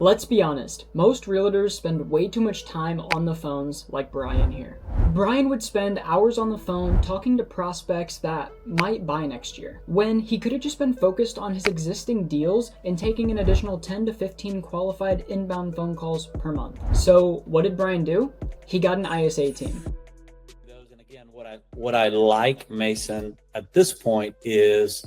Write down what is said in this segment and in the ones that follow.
Let's be honest, most realtors spend way too much time on the phones, like Brian here. Brian would spend hours on the phone talking to prospects that might buy next year, when he could have just been focused on his existing deals and taking an additional 10 to 15 qualified inbound phone calls per month. So what did Brian do? He got an ISA team. And again, what I like, Mason, at this point is,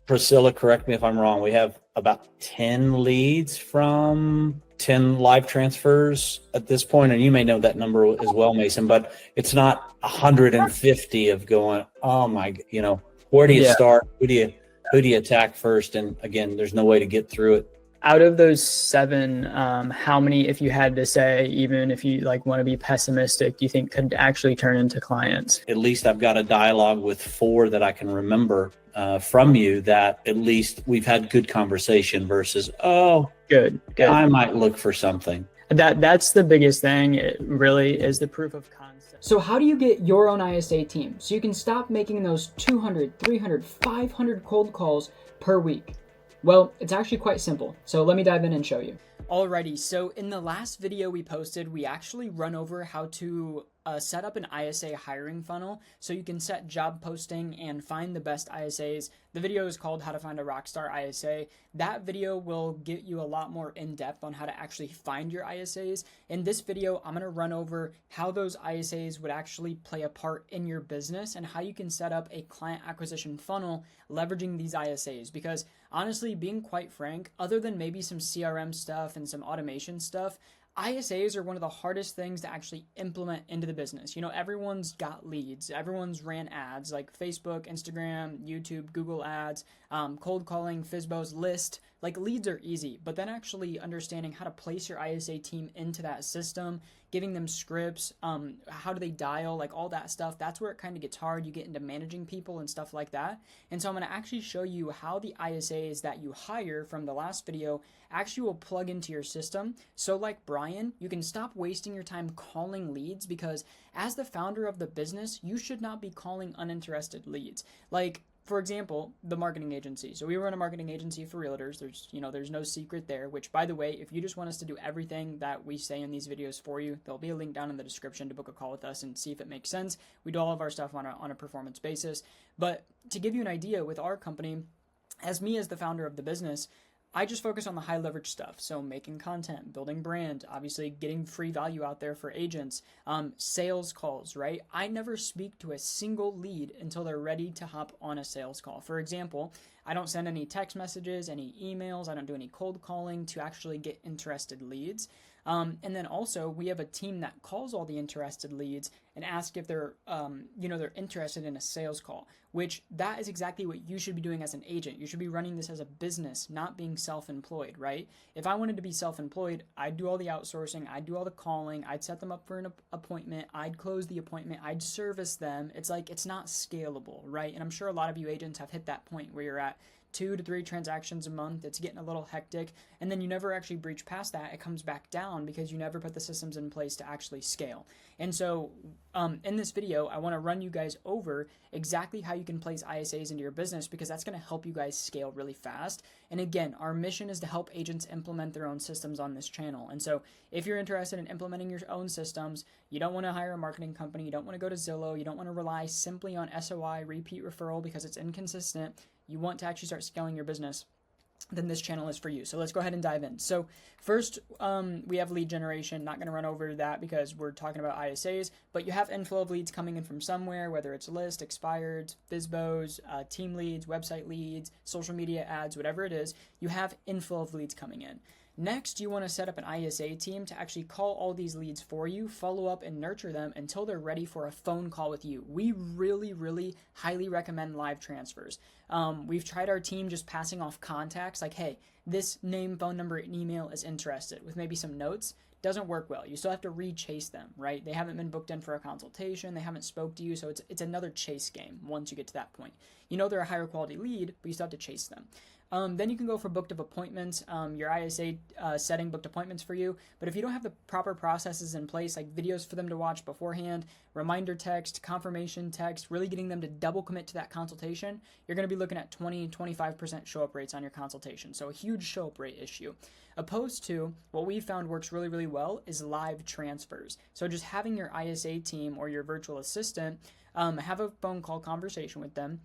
Priscilla, correct me if I'm wrong, we have about 10 leads from 10 live transfers at this point, and you may know that number as well, Mason, but it's not 150 of going, oh my, where do you start? Who do you attack first? And again, there's no way to get through it. Out of those 7, how many, if you had to say, even if you want to be pessimistic, do you think could actually turn into clients? At least I've got a dialogue with 4 that I can remember from you that at least we've had good conversation versus, good. I might look for something. That's the biggest thing. It really is the proof of concept. So how do you get your own ISA team so you can stop making those 200, 300, 500 cold calls per week? Well, it's actually quite simple, so let me dive in and show you. Alrighty, so in the last video we posted, we actually run over how to set up an ISA hiring funnel so you can set job posting and find the best ISAs. The video is called How to Find a Rockstar ISA. That video will get you a lot more in depth on how to actually find your ISAs. In this video, I'm going to run over how those ISAs would actually play a part in your business and how you can set up a client acquisition funnel leveraging these ISAs. Because honestly, being quite frank, other than maybe some CRM stuff and some automation stuff, ISAs are one of the hardest things to actually implement into the business. Everyone's got leads. Everyone's ran ads like Facebook, Instagram, YouTube, Google ads, cold calling, FSBOs, list. Leads are easy, but then actually understanding how to place your ISA team into that system, giving them scripts, how do they dial, all that stuff. That's where it kind of gets hard. You get into managing people and stuff like that. And so I'm going to actually show you how the ISAs that you hire from the last video actually will plug into your system. So like Brian, you can stop wasting your time calling leads, because as the founder of the business, you should not be calling uninterested leads. For example, the marketing agency. So we run a marketing agency for realtors. There's no secret there, which by the way, if you just want us to do everything that we say in these videos for you, there'll be a link down in the description to book a call with us and see if it makes sense. We do all of our stuff on a performance basis. But to give you an idea with our company, as the founder of the business, I just focus on the high leverage stuff. So making content, building brand, obviously getting free value out there for agents, sales calls, right? I never speak to a single lead until they're ready to hop on a sales call. For example, I don't send any text messages, any emails. I don't do any cold calling to actually get interested leads. And then also we have a team that calls all the interested leads and ask if they're interested in a sales call, which that is exactly what you should be doing as an agent. You should be running this as a business, not being self-employed, right? If I wanted to be self-employed, I'd do all the outsourcing, I'd do all the calling, I'd set them up for an appointment, I'd close the appointment, I'd service them. It's not scalable, right? And I'm sure a lot of you agents have hit that point where you're at 2 to 3 transactions a month. It's getting a little hectic, and then you never actually breach past that. It comes back down because you never put the systems in place to actually scale. And so in this video, I want to run you guys over exactly how you can place ISAs into your business, because that's going to help you guys scale really fast. And again, our mission is to help agents implement their own systems on this channel. And so if you're interested in implementing your own systems, you don't want to hire a marketing company, you don't want to go to Zillow, you don't want to rely simply on SOI, repeat referral, because it's inconsistent, you want to actually start scaling your business, then this channel is for you. So let's go ahead and dive in. So first, we have lead generation. Not going to run over that because we're talking about ISAs, but you have inflow of leads coming in from somewhere, whether it's list, expired, FSBOs, team leads, website leads, social media ads, whatever it is, you have inflow of leads coming in. Next, you want to set up an ISA team to actually call all these leads for you, follow up and nurture them until they're ready for a phone call with you. We really, really highly recommend live transfers. We've tried our team just passing off contacts like, hey, this name, phone number, and email is interested, with maybe some notes. Doesn't work well. You still have to re-chase them, right? They haven't been booked in for a consultation. They haven't spoke to you. So it's another chase game once you get to that point. They're a higher quality lead, but you still have to chase them. Then you can go for booked of appointments. Your ISA setting booked appointments for you. But if you don't have the proper processes in place, like videos for them to watch beforehand, reminder text, confirmation text, really getting them to double commit to that consultation, you're going to be looking at 20-25% show up rates on your consultation. So a huge show up rate issue. Opposed to what we found works really, really well is live transfers. So just having your ISA team or your virtual assistant have a phone call conversation with them.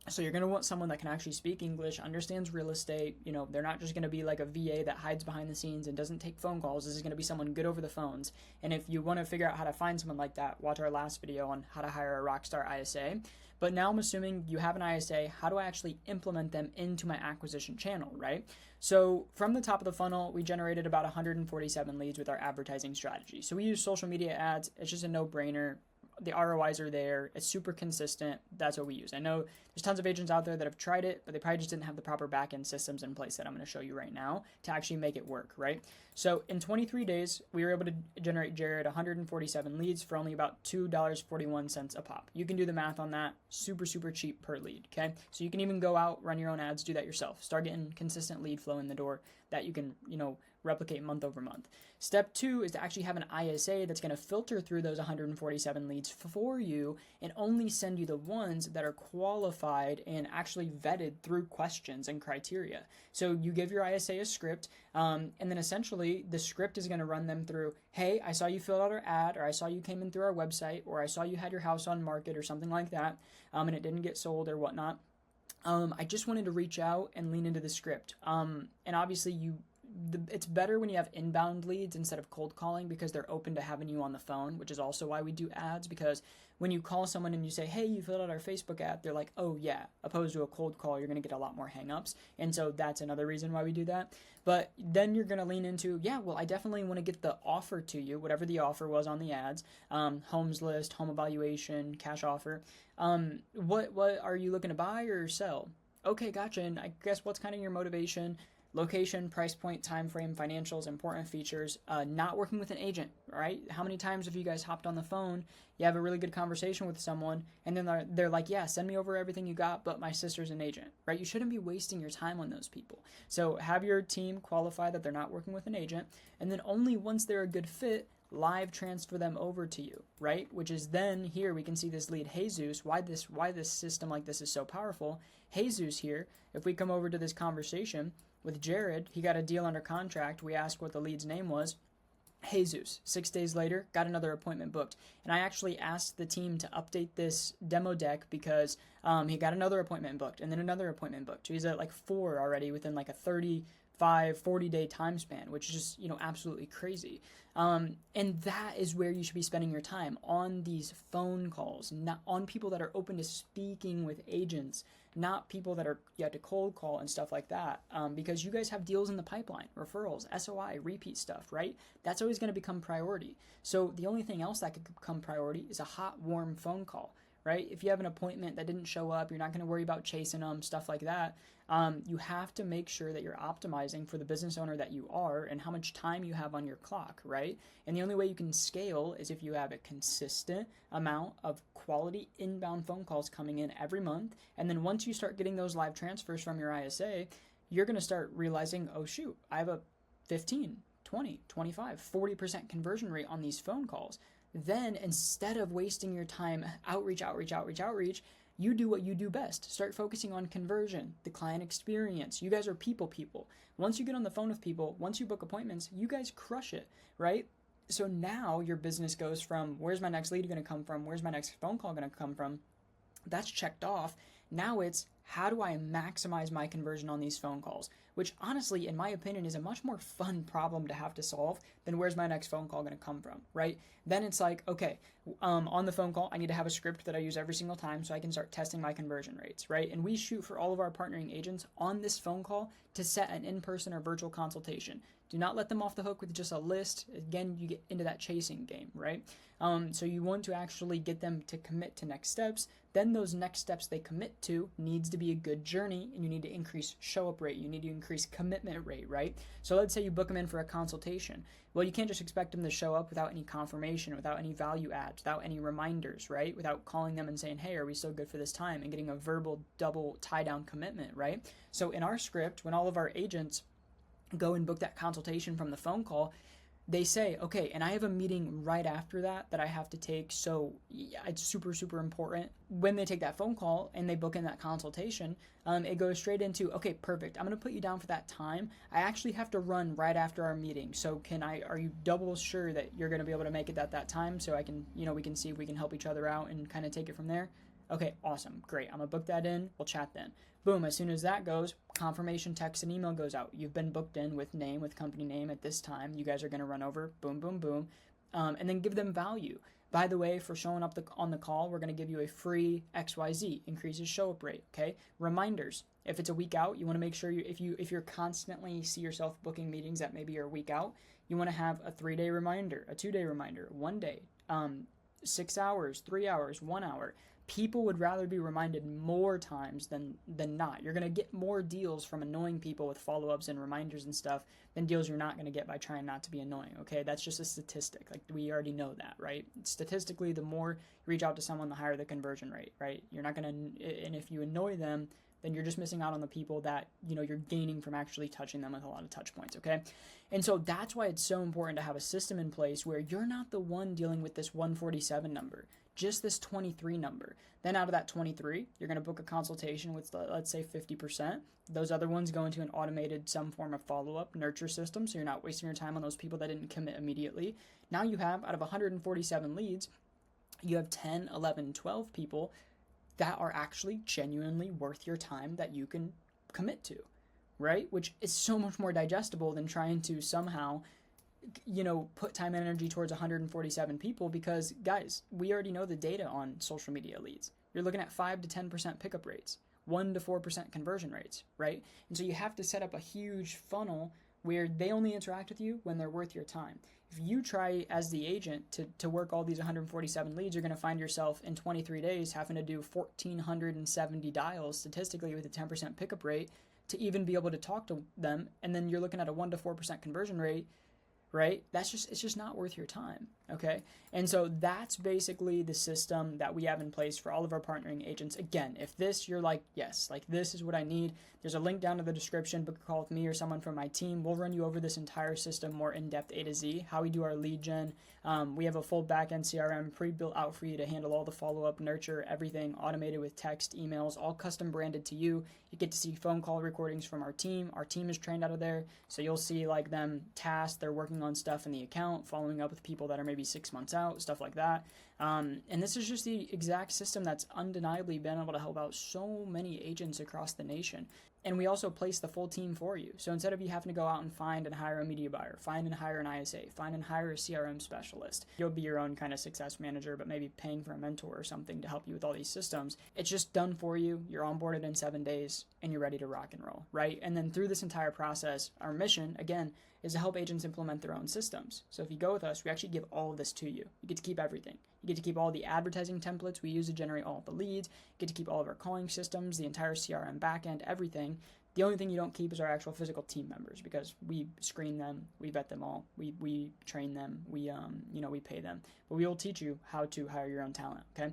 So you're going to want someone that can actually speak English, understands real estate. You know, they're not just going to be like a VA that hides behind the scenes and doesn't take phone calls. This is going to be someone good over the phones. And if you want to figure out how to find someone like that, watch our last video on how to hire a rockstar ISA. But now I'm assuming you have an ISA. How do I actually implement them into my acquisition channel, right? So from the top of the funnel, we generated about 147 leads with our advertising strategy. So we use social media ads. It's just a no-brainer. The ROIs are there. It's super consistent. That's what we use. I know there's tons of agents out there that have tried it, but they probably just didn't have the proper back-end systems in place that I'm going to show you right now to actually make it work, right? So in 23 days, we were able to generate Jared 147 leads for only about $2.41 a pop. You can do the math on that. Super, super cheap per lead, okay? So you can even go out, run your own ads, do that yourself. Start getting consistent lead flow in the door that you can, replicate month over month. Step 2 is to actually have an ISA that's going to filter through those 147 leads for you and only send you the ones that are qualified and actually vetted through questions and criteria. So you give your ISA a script, and then essentially the script is going to run them through, hey, I saw you filled out our ad, or I saw you came in through our website, or I saw you had your house on market or something like that, and it didn't get sold or whatnot. I just wanted to reach out and lean into the script. And obviously it's better when you have inbound leads instead of cold calling because they're open to having you on the phone, which is also why we do ads, because when you call someone and you say, hey, you filled out our Facebook ad, they're like, oh yeah, opposed to a cold call, you're going to get a lot more hangups. And so that's another reason why we do that. But then you're going to lean into, yeah, well, I definitely want to get the offer to you, whatever the offer was on the ads, homes list, home evaluation, cash offer. What are you looking to buy or sell? Okay, gotcha. And I guess what's kind of your motivation? Location, price point, time frame, financials, important features, not working with an agent, right? How many times have you guys hopped on the phone, you have a really good conversation with someone, and then they're like, yeah, send me over everything you got, but my sister's an agent, right? You shouldn't be wasting your time on those people. So have your team qualify that they're not working with an agent, and then only once they're a good fit, live transfer them over to you, right? Which is then here we can see this lead, Jesus. Why this system like this is so powerful? Jesus here, if we come over to this conversation with Jared, he got a deal under contract. We asked what the lead's name was. Jesus. 6 days later, got another appointment booked. And I actually asked the team to update this demo deck because he got another appointment booked and then another appointment booked. So he's at like 4 already within like a 40-day time span, which is just, absolutely crazy. And that is where you should be spending your time, on these phone calls, not on people that are open to speaking with agents, not people that you have to cold call and stuff like that. Because you guys have deals in the pipeline, referrals, SOI, repeat stuff, right? That's always going to become priority. So the only thing else that could become priority is a hot, warm phone call. Right? If you have an appointment that didn't show up, you're not going to worry about chasing them, stuff like that. You have to make sure that you're optimizing for the business owner that you are and how much time you have on your clock, right? And the only way you can scale is if you have a consistent amount of quality inbound phone calls coming in every month. And then once you start getting those live transfers from your ISA, you're going to start realizing, oh shoot, I have a 15, 20, 25, 40% conversion rate on these phone calls. Then instead of wasting your time outreach, you do what you do best. Start focusing on conversion, the client experience. You guys are people. Once you get on the phone with people, once you book appointments, you guys crush it, right? So now your business goes from, where's my next lead going to come from? Where's my next phone call going to come from? That's checked off. Now it's, how do I maximize my conversion on these phone calls? Which honestly, in my opinion, is a much more fun problem to have to solve than where's my next phone call going to come from, right? Then it's like, okay, on the phone call, I need to have a script that I use every single time so I can start testing my conversion rates, right? And we shoot for all of our partnering agents on this phone call to set an in-person or virtual consultation Do not let them off the hook with just a list. Again, you get into that chasing game, right? So you want to actually get them to commit to next steps. Then those next steps they commit to needs to be a good journey, and you need to increase show up rate. You need to increase commitment rate, right? So let's say you book them in for a consultation. Well, you can't just expect them to show up without any confirmation, without any value adds, without any reminders, right? Without calling them and saying, hey, are we still good for this time? And getting a verbal double tie down commitment, right? So in our script, when all of our agents go and book that consultation from the phone call, they say, okay, and I have a meeting right after that I have to take. So yeah, it's super, super important. When they take that phone call and they book in that consultation, it goes straight into, okay, perfect. I'm going to put you down for that time. I actually have to run right after our meeting. So are you double sure that you're going to be able to make it at that time? So I can, we can see if we can help each other out and kind of take it from there. Okay, awesome, great. I'm gonna book that in. We'll chat then. Boom, as soon as that goes, confirmation text and email goes out. You've been booked in with name, with company name at this time. You guys are gonna run over, boom, boom, boom. And then give them value. By the way, for showing up on the call, we're gonna give you a free XYZ, increases show up rate, okay? Reminders. If it's a week out, you wanna make sure if you're constantly see yourself booking meetings that maybe are a week out, you wanna have a 3-day reminder, a 2-day reminder, 1 day, 6 hours, 3 hours, 1 hour. People would rather be reminded more times than not. You're going to get more deals from annoying people with follow-ups and reminders and stuff than deals you're not going to get by trying not to be annoying, okay? That's just a statistic. Like, we already know that, right? Statistically, the more you reach out to someone, the higher the conversion rate, right? You're not going to, and if you annoy them, then you're just missing out on the people that, you're gaining from actually touching them with a lot of touch points, okay? And so that's why it's so important to have a system in place where you're not the one dealing with this 147 number, just this 23 number. Then out of that 23, you're going to book a consultation with, let's say, 50%. Those other ones go into an automated, some form of follow-up nurture system, so you're not wasting your time on those people that didn't commit immediately. Now you have, out of 147 leads, you have 10, 11, 12 people that are actually genuinely worth your time that you can commit to, right? Which is so much more digestible than trying to somehow, put time and energy towards 147 people, because guys, we already know the data on social media leads. You're looking at 5 to 10% pickup rates, 1 to 4% conversion rates, right? And so you have to set up a huge funnel where they only interact with you when they're worth your time. If you try as the agent to work all these 147 leads, you're going to find yourself in 23 days having to do 1,470 dials statistically with a 10% pickup rate to even be able to talk to them. And then you're looking at a 1 to 4% conversion rate, right? It's just not worth your time, okay? And so that's basically the system that we have in place for all of our partnering agents. Again, if you're like, yes, like this is what I need, there's a link down to the description. Book a call with me or someone from my team. We'll run you over this entire system more in-depth, A to Z, how we do our lead gen. We have a full back-end CRM pre-built out for you to handle all the follow-up, nurture, everything automated with text, emails, all custom branded to you. You get to see phone call recordings from our team. Our team is trained out of there, so you'll see like them tasked, they're working on stuff in the account, following up with people that are maybe 6 months out, stuff like that. And this is just the exact system that's undeniably been able to help out so many agents across the nation. And we also place the full team for you. So instead of you having to go out and find and hire a media buyer, find and hire an ISA, find and hire a CRM specialist, you'll be your own kind of success manager, but maybe paying for a mentor or something to help you with all these systems. It's just done for you. You're onboarded in 7 days and you're ready to rock and roll, right? And then through this entire process, our mission, again, is to help agents implement their own systems. So if you go with us, we actually give all of this to you. You get to keep everything. You get to keep all the advertising templates we use to generate all of the leads. You get to keep all of our calling systems, the entire CRM backend, everything. The only thing you don't keep is our actual physical team members, because we screen them, we vet them all, we train them, we pay them. But we will teach you how to hire your own talent, okay?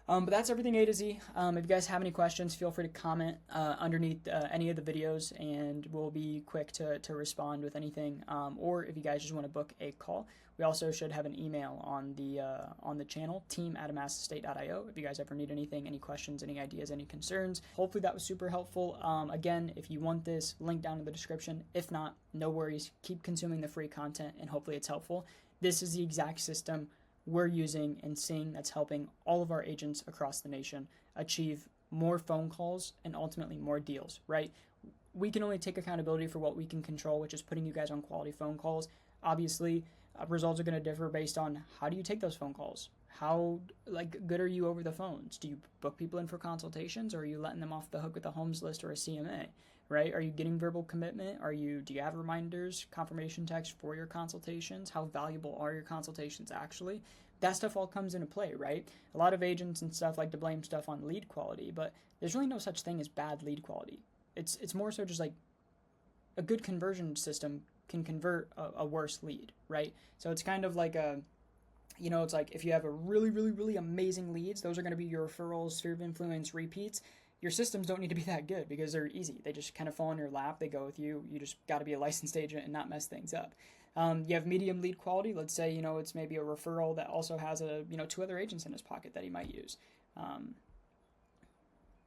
But that's everything A to Z. If you guys have any questions, feel free to comment underneath any of the videos, and we'll be quick to respond with anything. Or if you guys just want to book a call, we also should have an email on the channel, team@amassestate.io. If you guys ever need anything, any questions, any ideas, any concerns. Hopefully that was super helpful. Again, if you want this, link down in the description. If not, no worries. Keep consuming the free content, and hopefully it's helpful. This is the exact system we're using and seeing that's helping all of our agents across the nation achieve more phone calls and ultimately more deals, right? We can only take accountability for what we can control, which is putting you guys on quality phone calls. Obviously, results are going to differ based on how do you take those phone calls? How good are you over the phones? Do you book people in for consultations, or are you letting them off the hook with a homes list or a CMA? right? Are you getting verbal commitment? Do you have reminders, confirmation text for your consultations? How valuable are your consultations actually? That stuff all comes into play, right? A lot of agents and stuff like to blame stuff on lead quality, but there's really no such thing as bad lead quality. It's more so just like a good conversion system can convert a worse lead, right? So it's kind of like it's like if you have a really, really, really amazing leads, those are going to be your referrals, sphere of influence, repeats. Your systems don't need to be that good because they're easy. They just kind of fall in your lap. They go with you. You just got to be a licensed agent and not mess things up. You have medium lead quality. Let's say, it's maybe a referral that also has two other agents in his pocket that he might use.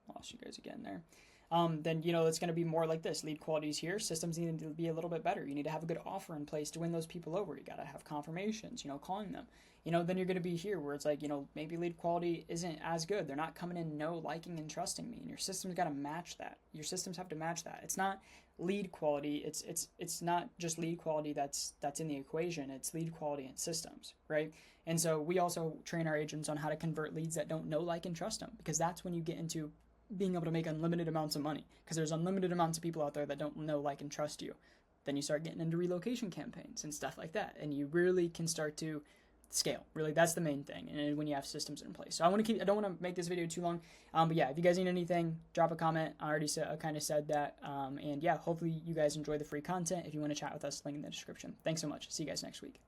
Lost you guys again there. Then it's going to be more like this. Lead quality is here. Systems need to be a little bit better. You need to have a good offer in place to win those people over. You got to have confirmations, calling them. Then you're going to be here where it's like, maybe lead quality isn't as good. They're not coming in liking and trusting me. And your system's got to match that. Your systems have to match that. It's not lead quality. It's not just lead quality that's in the equation. It's lead quality and systems, right? And so we also train our agents on how to convert leads that don't know, like, and trust them, because that's when you get into being able to make unlimited amounts of money, because there's unlimited amounts of people out there that don't know, like, and trust you. Then you start getting into relocation campaigns and stuff like that, and you really can start to scale. Really, that's the main thing. And when you have systems in place. So I don't want to make this video too long, but yeah, if you guys need anything, drop a comment. I already kind of said that, and yeah, hopefully you guys enjoy the free content. If you want to chat with us, link in the description. Thanks so much. See you guys next week.